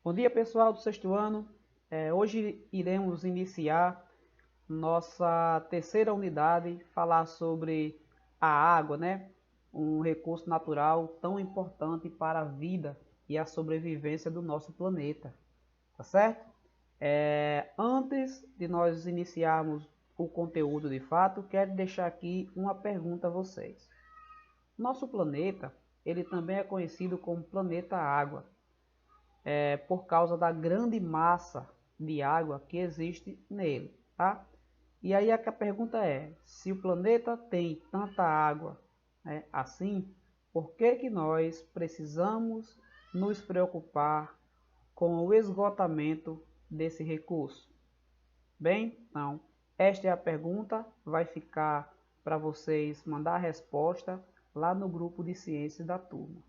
Bom dia, pessoal do sexto ano. Hoje iremos iniciar nossa terceira unidade, falar sobre a água, né? Um recurso natural tão importante para a vida e a sobrevivência do nosso planeta, tá certo? Antes de nós iniciarmos o conteúdo de fato, quero deixar aqui uma pergunta a vocês. Nosso planeta, ele também é conhecido como planeta água, por causa da grande massa de água que existe nele, tá? E aí a pergunta é, se o planeta tem tanta água, né, assim, por que que nós precisamos nos preocupar com o esgotamento desse recurso? Bem, então, esta é a pergunta, vai ficar para vocês mandar a resposta lá no grupo de ciências da turma.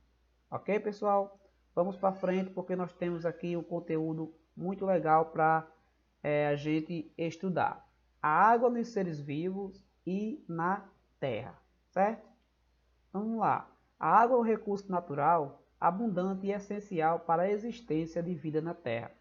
Ok, pessoal? Vamos para frente porque nós temos aqui um conteúdo muito legal para a gente estudar. A água nos seres vivos e na terra, certo? Vamos lá. A água é um recurso natural abundante e essencial para a existência de vida na Terra.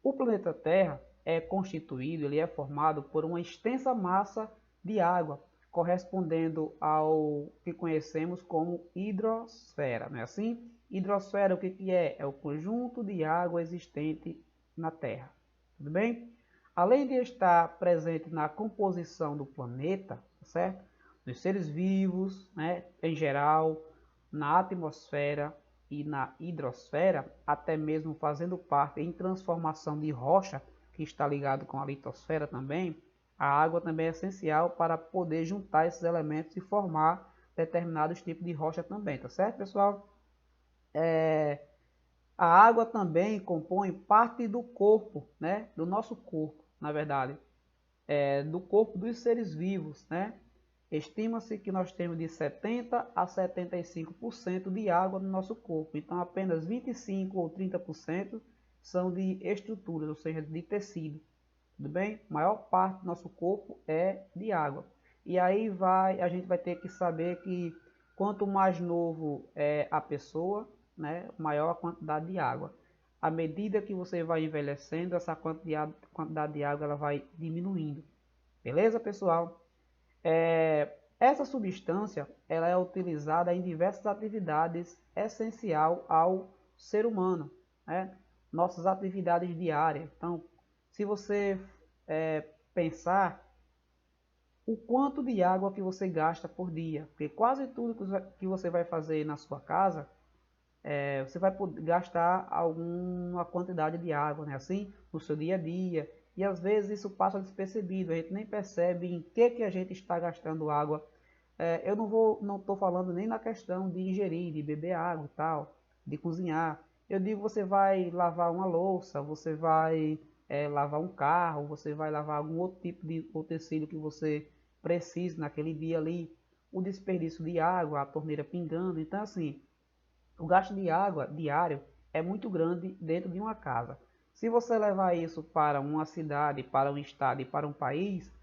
O planeta Terra é constituído, ele é formado por uma extensa massa de água, correspondendo ao que conhecemos como hidrosfera, não é assim? Hidrosfera, o que que é? É o conjunto de água existente na Terra, tudo bem? Além de estar presente na composição do planeta, certo? Dos seres vivos, né, em geral, na atmosfera e na hidrosfera, até mesmo fazendo parte em transformação de rocha, que está ligado com a litosfera também, a água também é essencial para poder juntar esses elementos e formar determinados tipos de rocha também, tá certo, pessoal? A água também compõe parte do corpo, né? Do nosso corpo, na verdade, do corpo dos seres vivos, né? Estima-se que nós temos de 70 a 75% de água no nosso corpo, então apenas 25 ou 30% são de estruturas, ou seja, de tecido, tudo bem? A maior parte do nosso corpo é de água. E aí a gente vai ter que saber que quanto mais novo é a pessoa, né, maior a quantidade de água. À medida que você vai envelhecendo, essa quantidade de água ela vai diminuindo. Beleza, pessoal? Essa substância ela é utilizada em diversas atividades essencial ao ser humano, né? Nossas atividades diárias. Então, se você pensar o quanto de água que você gasta por dia, porque quase tudo que você vai fazer na sua casa, você vai poder gastar alguma quantidade de água, né? Assim, no seu dia a dia. E às vezes isso passa despercebido, a gente nem percebe em que a gente está gastando água. Eu não estou falando nem na questão de ingerir, de beber água e tal, de cozinhar. Eu digo, você vai lavar uma louça, você vai lavar um carro, você vai lavar algum outro tipo de utensílio que você precise naquele dia ali. O desperdício de água, a torneira pingando. Então, assim, o gasto de água diário é muito grande dentro de uma casa. Se você levar isso para uma cidade, para um estado e para um país,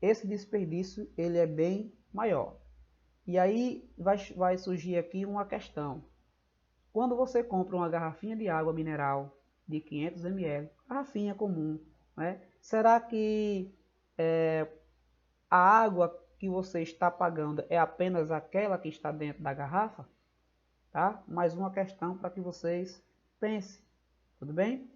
esse desperdício ele é bem maior. E aí vai surgir aqui uma questão. Quando você compra uma garrafinha de água mineral de 500 ml, garrafinha comum, né? Será que a água que você está pagando é apenas aquela que está dentro da garrafa? Tá? Mais uma questão para que vocês pensem, tudo bem?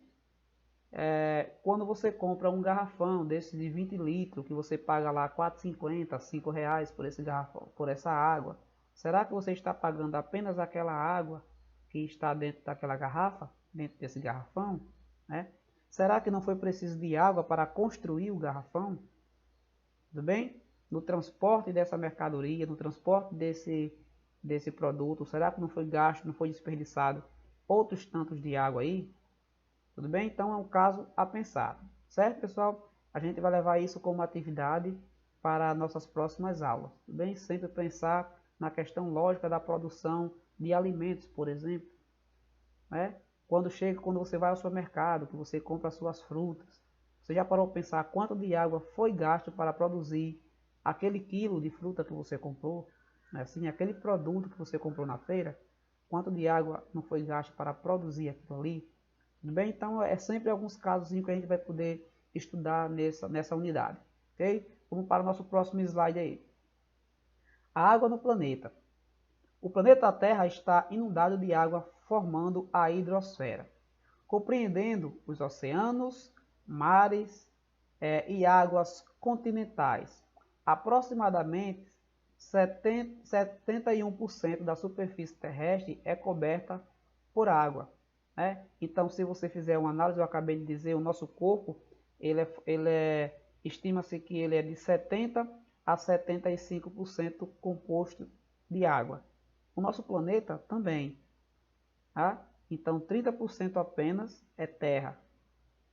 Quando você compra um garrafão desse de 20 litros, que você paga lá 4,50, 5 reais por esse garrafão, por essa água, será que você está pagando apenas aquela água que está dentro daquela garrafa, dentro desse garrafão? Né? Será que não foi preciso de água para construir o garrafão? Tudo bem? No transporte dessa mercadoria, no transporte desse produto, será que não foi gasto, não foi desperdiçado outros tantos de água aí? Tudo bem? Então é um caso a pensar. Certo, pessoal? A gente vai levar isso como atividade para nossas próximas aulas. Tudo bem? Sempre pensar na questão lógica da produção de alimentos, por exemplo. Né? Quando você vai ao supermercado, que você compra as suas frutas, você já parou para pensar quanto de água foi gasto para produzir aquele quilo de fruta que você comprou? Né? Assim, aquele produto que você comprou na feira, quanto de água não foi gasto para produzir aquilo ali? Tudo bem? Então, é sempre alguns casos que a gente vai poder estudar nessa unidade. Ok? Vamos para o nosso próximo slide aí. A água no planeta. O planeta Terra está inundado de água, formando a hidrosfera, compreendendo os oceanos, mares e águas continentais. Aproximadamente 71% da superfície terrestre é coberta por água. Né? Então, se você fizer uma análise, eu acabei de dizer, o nosso corpo, estima-se que ele é de 70 a 75% composto de água. O nosso planeta também. Tá? Então, 30% apenas é terra.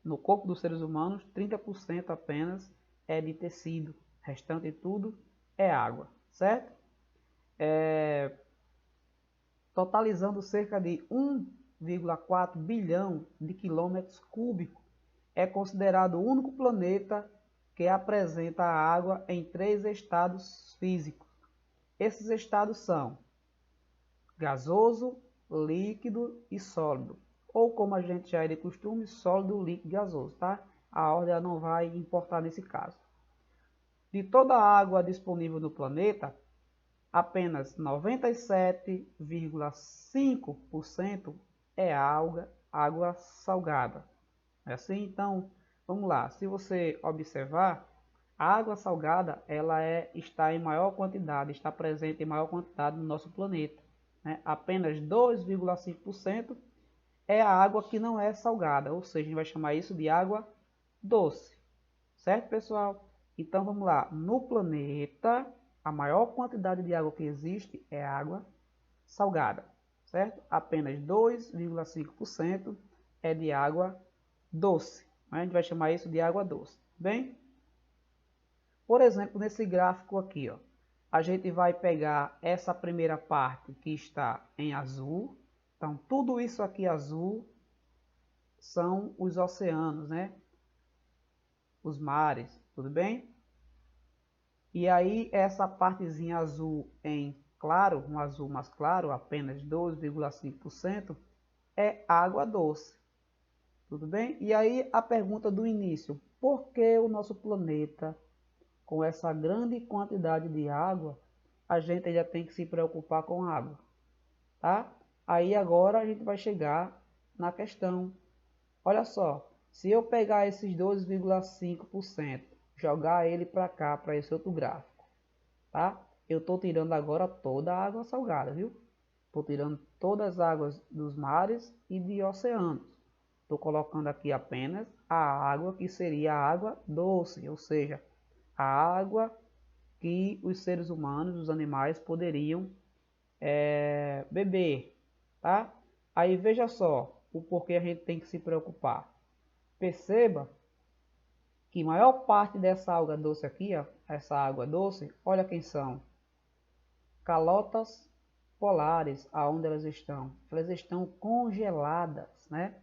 No corpo dos seres humanos, 30% apenas é de tecido. O restante tudo é água, certo? Totalizando cerca de 1,4 bilhão de quilômetros cúbicos, é considerado o único planeta que apresenta a água em 3 estados físicos. Esses estados são gasoso, líquido e sólido. Ou como a gente já é de costume, sólido, líquido e gasoso, tá? A ordem não vai importar nesse caso. De toda a água disponível no planeta, apenas 97,5% é água salgada. É assim? Então, vamos lá. Se você observar, a água salgada está em maior quantidade, está presente em maior quantidade no nosso planeta. Né? Apenas 2,5% é a água que não é salgada, ou seja, a gente vai chamar isso de água doce. Certo, pessoal? Então, vamos lá. No planeta, a maior quantidade de água que existe é água salgada, certo? Apenas 2,5% é de água doce. A gente vai chamar isso de água doce, bem? Por exemplo, nesse gráfico aqui, ó, a gente vai pegar essa primeira parte que está em azul. Então, tudo isso aqui azul são os oceanos, né? Os mares, tudo bem? E aí, essa partezinha azul em claro, um azul mais claro, apenas 12,5%, é água doce. Tudo bem? E aí, a pergunta do início: por que o nosso planeta, com essa grande quantidade de água, a gente ainda tem que se preocupar com água? Tá? Aí agora a gente vai chegar na questão. Olha só, se eu pegar esses 12,5%, jogar ele para cá, para esse outro gráfico, tá? Eu estou tirando agora toda a água salgada, viu? Estou tirando todas as águas dos mares e de oceanos. Estou colocando aqui apenas a água que seria a água doce, ou seja, a água que os seres humanos, os animais, poderiam beber, tá? Aí veja só o porquê a gente tem que se preocupar. Perceba que a maior parte dessa água doce aqui, ó, essa água doce, olha quem são. Calotas polares, aonde elas estão? Elas estão congeladas, né?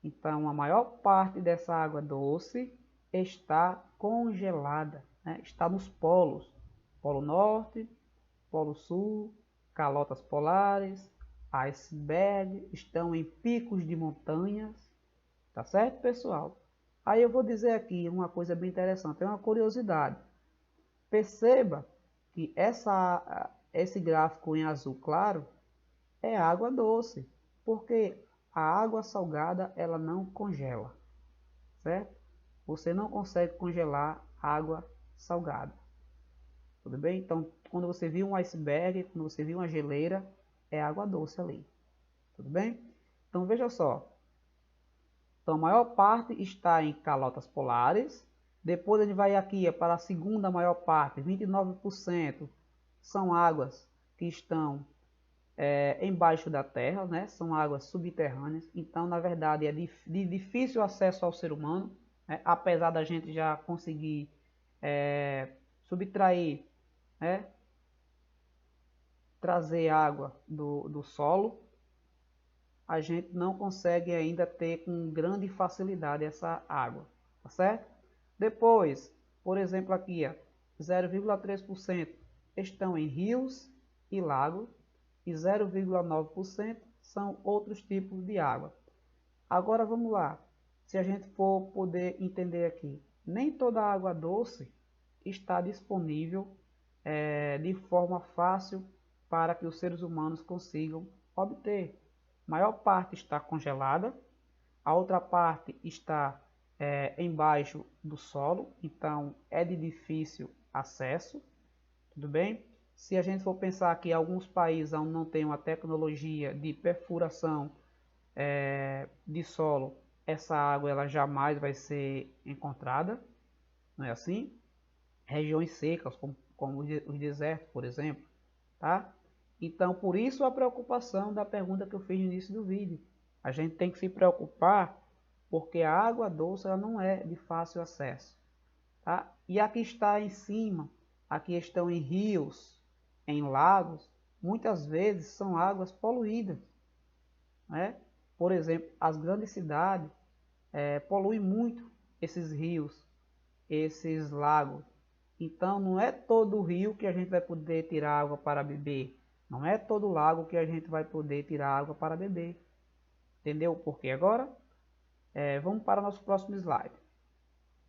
Então, a maior parte dessa água doce está congelada, né? Está nos polos. Polo Norte, Polo Sul, calotas polares, iceberg, estão em picos de montanhas. Tá certo, pessoal? Aí eu vou dizer aqui uma coisa bem interessante, é uma curiosidade. Perceba que esse gráfico em azul claro é água doce, porque a água salgada ela não congela, certo? Você não consegue congelar água salgada. Tudo bem? Então, quando você viu um iceberg, quando você viu uma geleira, é água doce ali. Tudo bem? Então, veja só. Então, a maior parte está em calotas polares. Depois ele vai aqui para a segunda maior parte, 29% são águas que estão embaixo da terra, né? São águas subterrâneas. Então, na verdade, é de difícil acesso ao ser humano, né? Apesar da gente já conseguir subtrair, né? Trazer água do solo, a gente não consegue ainda ter com grande facilidade essa água, tá certo? Depois, por exemplo aqui, 0,3% estão em rios e lagos e 0,9% são outros tipos de água. Agora vamos lá. Se a gente for poder entender aqui, nem toda água doce está disponível de forma fácil para que os seres humanos consigam obter. A maior parte está congelada, a outra parte está embaixo do solo, então é de difícil acesso, tudo bem? Se a gente for pensar que alguns países não têm uma tecnologia de perfuração de solo, essa água ela jamais vai ser encontrada, não é assim? Regiões secas, como os desertos, por exemplo, tá? Então, por isso a preocupação da pergunta que eu fiz no início do vídeo. A gente tem que se preocupar porque a água doce ela não é de fácil acesso, tá? E aqui está em cima, aqui estão em rios, em lagos, muitas vezes são águas poluídas, né? Por exemplo, as grandes cidades poluem muito esses rios, esses lagos. Então não é todo rio que a gente vai poder tirar água para beber. Não é todo lago que a gente vai poder tirar água para beber. Entendeu o porquê agora? Vamos para o nosso próximo slide.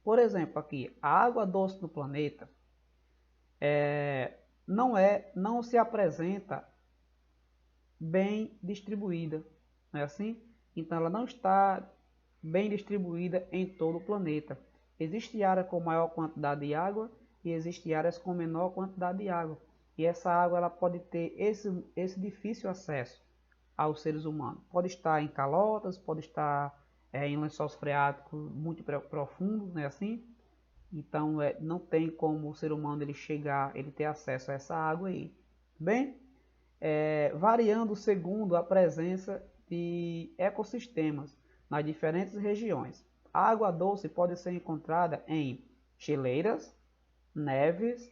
Por exemplo, aqui, a água doce do planeta não se apresenta bem distribuída, não é assim? Então ela não está bem distribuída em todo o planeta. Existe área com maior quantidade de água e existe áreas com menor quantidade de água. E essa água ela pode ter esse difícil acesso aos seres humanos. Pode estar em calotas, pode estar em lençóis freáticos muito profundos, não é assim? Então não tem como o ser humano ele chegar, ele ter acesso a essa água aí. Bem, variando segundo a presença de ecossistemas nas diferentes regiões. A água doce pode ser encontrada em geleiras, neves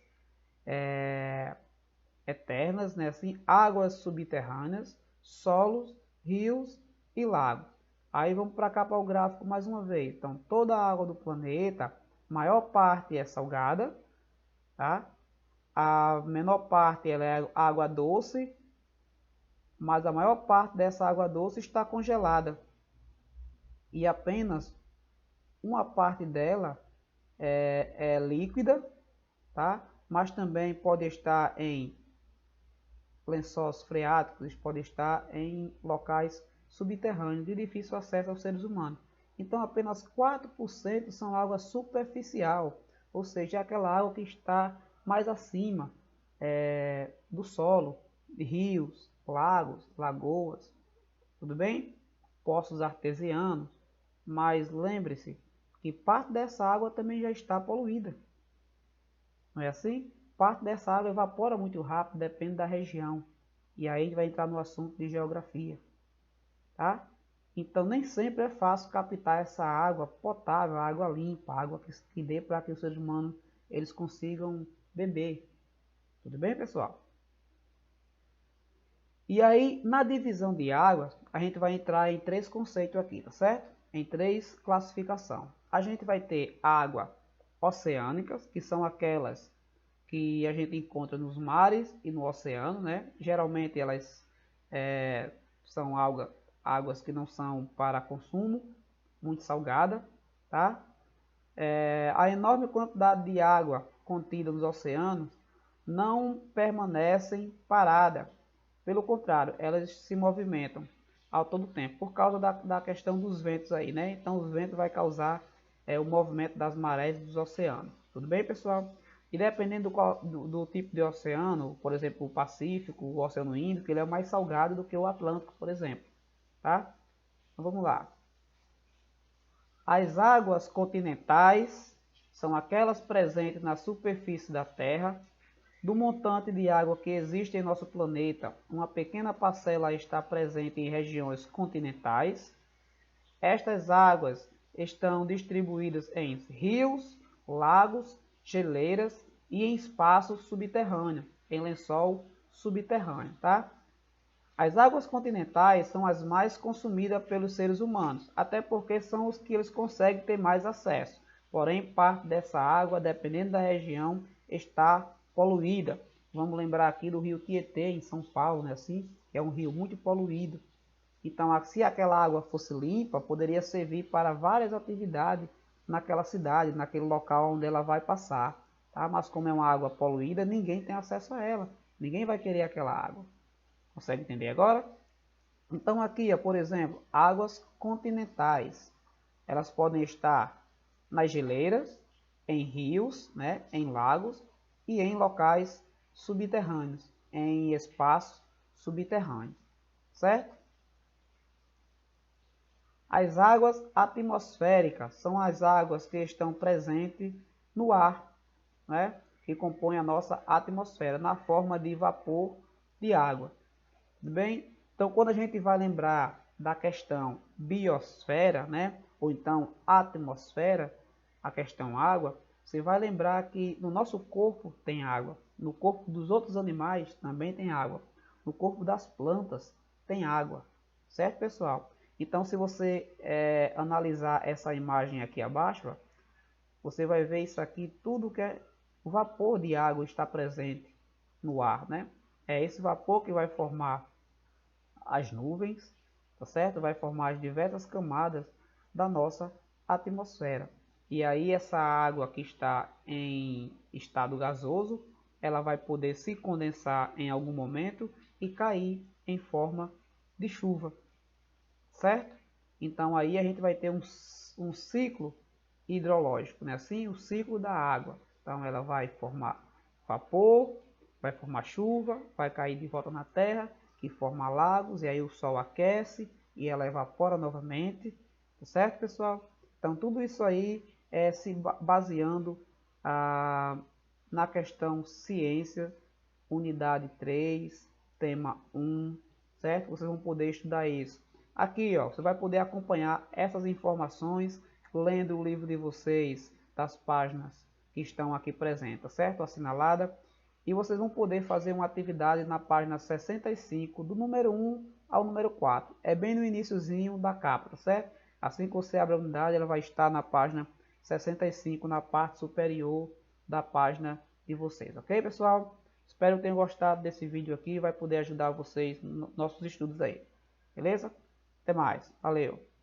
eternas, né, assim, águas subterrâneas, solos, rios e lagos. Aí vamos para cá para o gráfico mais uma vez. Então, toda a água do planeta, maior parte é salgada, tá? A menor parte ela é água doce, mas a maior parte dessa água doce está congelada. E apenas uma parte dela é líquida, tá? Mas também pode estar em lençóis freáticos, pode estar em locais subterrâneos de difícil acesso aos seres humanos. Então apenas 4% são água superficial, ou seja, aquela água que está mais acima do solo, de rios, lagos, lagoas, tudo bem? Poços artesianos, mas lembre-se que parte dessa água também já está poluída, não é assim? Parte dessa água evapora muito rápido, depende da região. E aí a gente vai entrar no assunto de geografia, tá? Então nem sempre é fácil captar essa água potável, água limpa, água que dê para que os seres humanos eles consigam beber. Tudo bem, pessoal? E aí, na divisão de águas, a gente vai entrar em três conceitos aqui, tá certo? Em três classificações. A gente vai ter água oceânicas, que são aquelas que a gente encontra nos mares e no oceano, né? Geralmente elas são águas que não são para consumo, muito salgada, tá? A enorme quantidade de água contida nos oceanos não permanecem paradas. Pelo contrário, elas se movimentam ao todo tempo, por causa da questão dos ventos aí, né? Então os ventos vai causar o movimento das marés dos oceanos. Tudo bem, pessoal? E dependendo do tipo de oceano, por exemplo, o Pacífico, o Oceano Índico, ele é mais salgado do que o Atlântico, por exemplo, tá? Então vamos lá. As águas continentais são aquelas presentes na superfície da Terra. Do montante de água que existe em nosso planeta, uma pequena parcela está presente em regiões continentais. Estas águas estão distribuídas em rios, lagos, geleiras e em espaços subterrâneos, em lençol subterrâneo, tá? As águas continentais são as mais consumidas pelos seres humanos, até porque são os que eles conseguem ter mais acesso. Porém, parte dessa água, dependendo da região, está poluída. Vamos lembrar aqui do rio Tietê, em São Paulo, né, assim, que é um rio muito poluído. Então, se aquela água fosse limpa, poderia servir para várias atividades naquela cidade, naquele local onde ela vai passar. Tá? Mas como é uma água poluída, ninguém tem acesso a ela. Ninguém vai querer aquela água. Consegue entender agora? Então aqui, ó, por exemplo, águas continentais. Elas podem estar nas geleiras, em rios, né, em lagos e em locais subterrâneos, em espaços subterrâneos, certo? As águas atmosféricas são as águas que estão presentes no ar, né, que compõem a nossa atmosfera, na forma de vapor de água. Tudo bem? Então, quando a gente vai lembrar da questão biosfera, né, ou então atmosfera, a questão água, você vai lembrar que no nosso corpo tem água, no corpo dos outros animais também tem água, no corpo das plantas tem água, certo, pessoal? Então, se você analisar essa imagem aqui abaixo, ó, você vai ver isso aqui, tudo que é o vapor de água está presente no ar, né? É esse vapor que vai formar as nuvens, tá certo? Vai formar as diversas camadas da nossa atmosfera. E aí essa água que está em estado gasoso, ela vai poder se condensar em algum momento e cair em forma de chuva, certo? Então aí a gente vai ter um ciclo hidrológico, né? Assim, o ciclo da água. Então ela vai formar vapor, vai formar chuva, vai cair de volta na terra, que forma lagos, e aí o sol aquece e ela evapora novamente, tá certo, pessoal? Então tudo isso aí é se baseando na questão ciência, unidade 3, tema 1, certo? Vocês vão poder estudar isso. Aqui, ó, você vai poder acompanhar essas informações lendo o livro de vocês, das páginas que estão aqui presentes, certo? Assinalada. E vocês vão poder fazer uma atividade na página 65, do número 1 ao número 4. É bem no iniciozinho da capa, tá certo? Assim que você abre a unidade, ela vai estar na página 65, na parte superior da página de vocês, ok, pessoal? Espero que tenham gostado desse vídeo aqui, vai poder ajudar vocês nos nossos estudos aí. Beleza? Até mais. Valeu!